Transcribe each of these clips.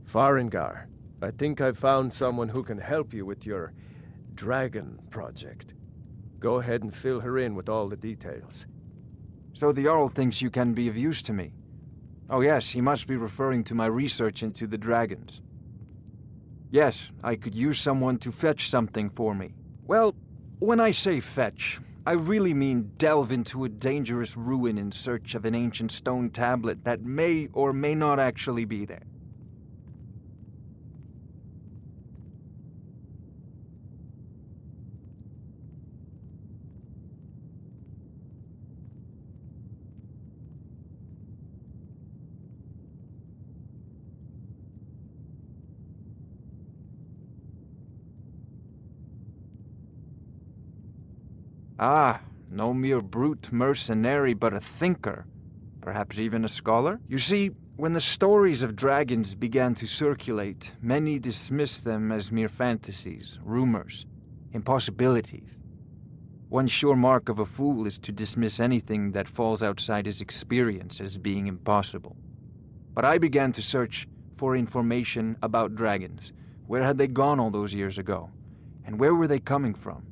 Farengar, I think I've found someone who can help you with your dragon project. Go ahead and fill her in with all the details. So the Jarl thinks you can be of use to me. Oh yes, he must be referring to my research into the dragons. Yes, I could use someone to fetch something for me. Well, when I say fetch, I really mean delve into a dangerous ruin in search of an ancient stone tablet that may or may not actually be there. Ah, no mere brute mercenary, but a thinker. Perhaps even a scholar? You see, when the stories of dragons began to circulate, many dismissed them as mere fantasies, rumors, impossibilities. One sure mark of a fool is to dismiss anything that falls outside his experience as being impossible. But I began to search for information about dragons. Where had they gone all those years ago? And where were they coming from?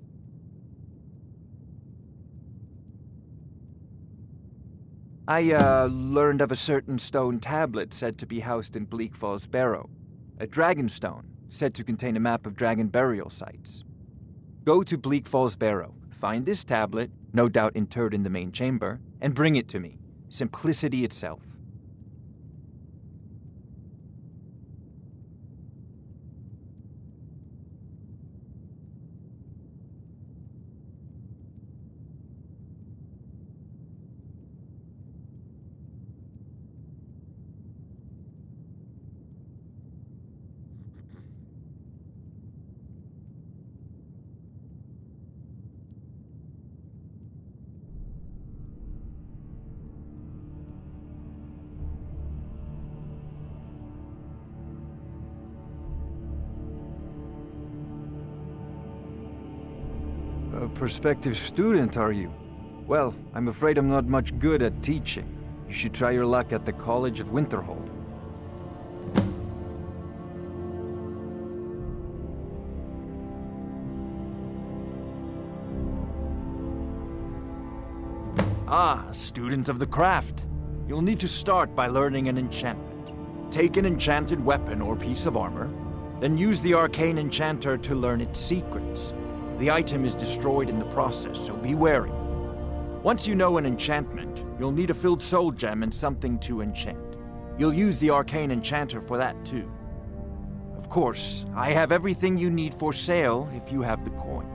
I learned of a certain stone tablet said to be housed in Bleak Falls Barrow. A dragon stone, said to contain a map of dragon burial sites. Go to Bleak Falls Barrow, find this tablet, no doubt interred in the main chamber, and bring it to me. Simplicity itself. A prospective student, are you? Well, I'm afraid I'm not much good at teaching. You should try your luck at the College of Winterhold. Ah, a student of the craft. You'll need to start by learning an enchantment. Take an enchanted weapon or piece of armor, then use the arcane enchanter to learn its secrets. The item is destroyed in the process, so be wary. Once you know an enchantment, you'll need a filled soul gem and something to enchant. You'll use the arcane enchanter for that too. Of course, I have everything you need for sale if you have the coin.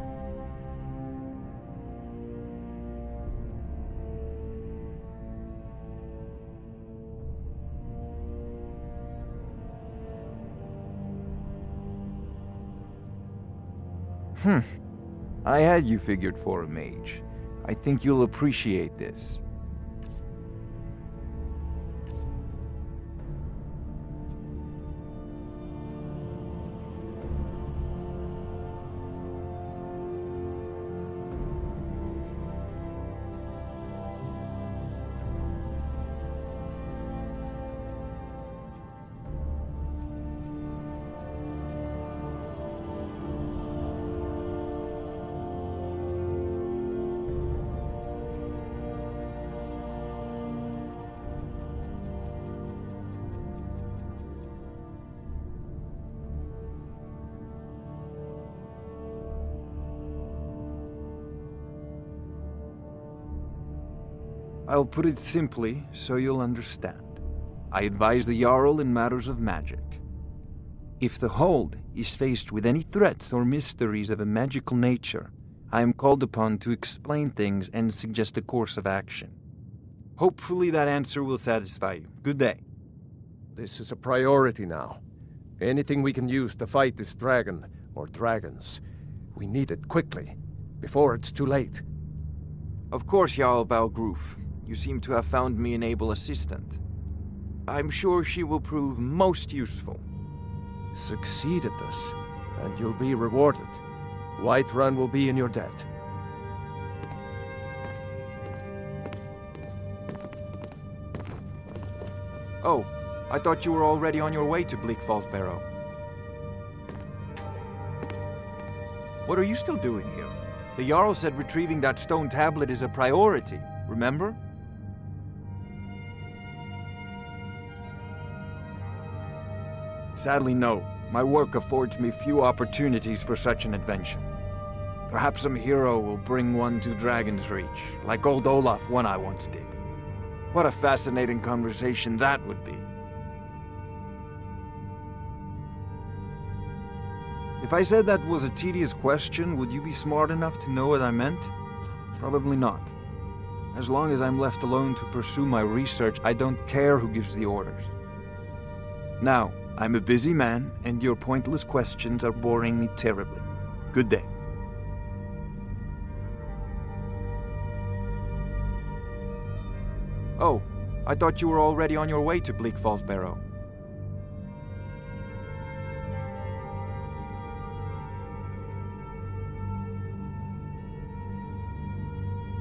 I had you figured for a mage. I think you'll appreciate this. I'll put it simply so you'll understand. I advise the Jarl in matters of magic. If the Hold is faced with any threats or mysteries of a magical nature, I am called upon to explain things and suggest a course of action. Hopefully that answer will satisfy you. Good day. This is a priority now. Anything we can use to fight this dragon, or dragons, we need it quickly, before it's too late. Of course, Jarl Balgroof. You seem to have found me an able assistant. I'm sure she will prove most useful. Succeed at this, and you'll be rewarded. Whiterun will be in your debt. Oh, I thought you were already on your way to Bleak Falls Barrow. What are you still doing here? The Jarl said retrieving that stone tablet is a priority, remember? Sadly, no. My work affords me few opportunities for such an adventure. Perhaps some hero will bring one to Dragon's Reach, like old Olaf one I once did. What a fascinating conversation that would be. If I said that was a tedious question, would you be smart enough to know what I meant? Probably not. As long as I'm left alone to pursue my research, I don't care who gives the orders. Now, I'm a busy man, and your pointless questions are boring me terribly. Good day. Oh, I thought you were already on your way to Bleak Falls Barrow.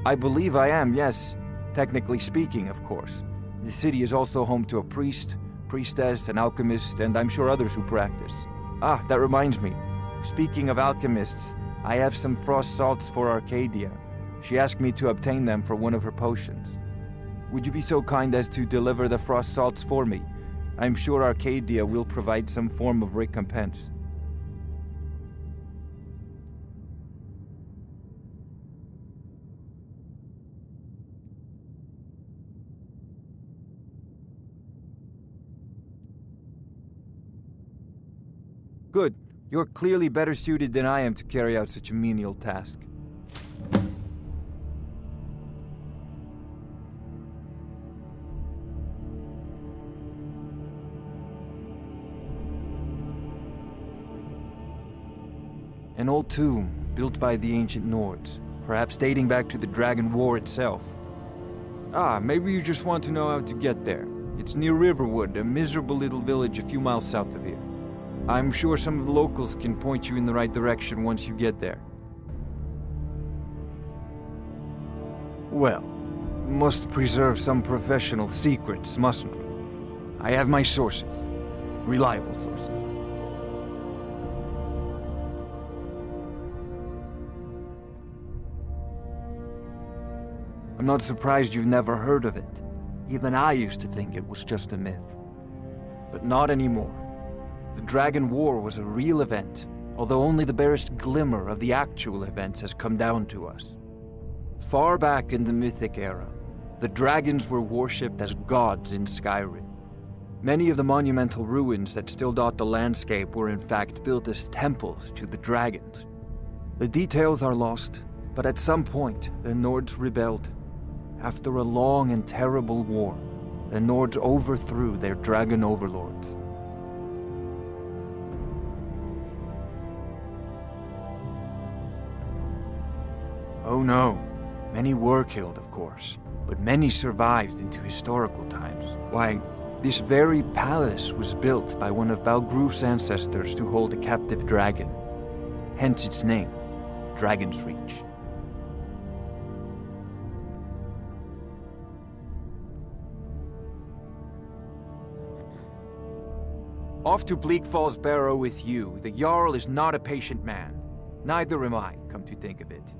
I believe I am, yes. Technically speaking, of course. The city is also home to a priest, priestess, an alchemist, and I'm sure others who practice. Ah, that reminds me. Speaking of alchemists, I have some frost salts for Arcadia. She asked me to obtain them for one of her potions. Would you be so kind as to deliver the frost salts for me? I'm sure Arcadia will provide some form of recompense. Good. You're clearly better suited than I am to carry out such a menial task. An old tomb, built by the ancient Nords, perhaps dating back to the Dragon War itself. Ah, maybe you just want to know how to get there. It's near Riverwood, a miserable little village a few miles south of here. I'm sure some of the locals can point you in the right direction once you get there. Well, we must preserve some professional secrets, mustn't we? I have my sources. Reliable sources. I'm not surprised you've never heard of it. Even I used to think it was just a myth. But not anymore. The Dragon War was a real event, although only the barest glimmer of the actual events has come down to us. Far back in the Mythic era, the dragons were worshipped as gods in Skyrim. Many of the monumental ruins that still dot the landscape were in fact built as temples to the dragons. The details are lost, but at some point, the Nords rebelled. After a long and terrible war, the Nords overthrew their dragon overlords. Oh no, many were killed, of course, but many survived into historical times. Why, this very palace was built by one of Balgruf's ancestors to hold a captive dragon. Hence its name, Dragon's Reach. Off to Bleak Falls Barrow with you. The Jarl is not a patient man. Neither am I, come to think of it.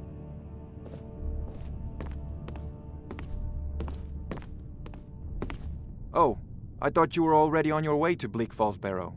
Oh, I thought you were already on your way to Bleak Falls Barrow.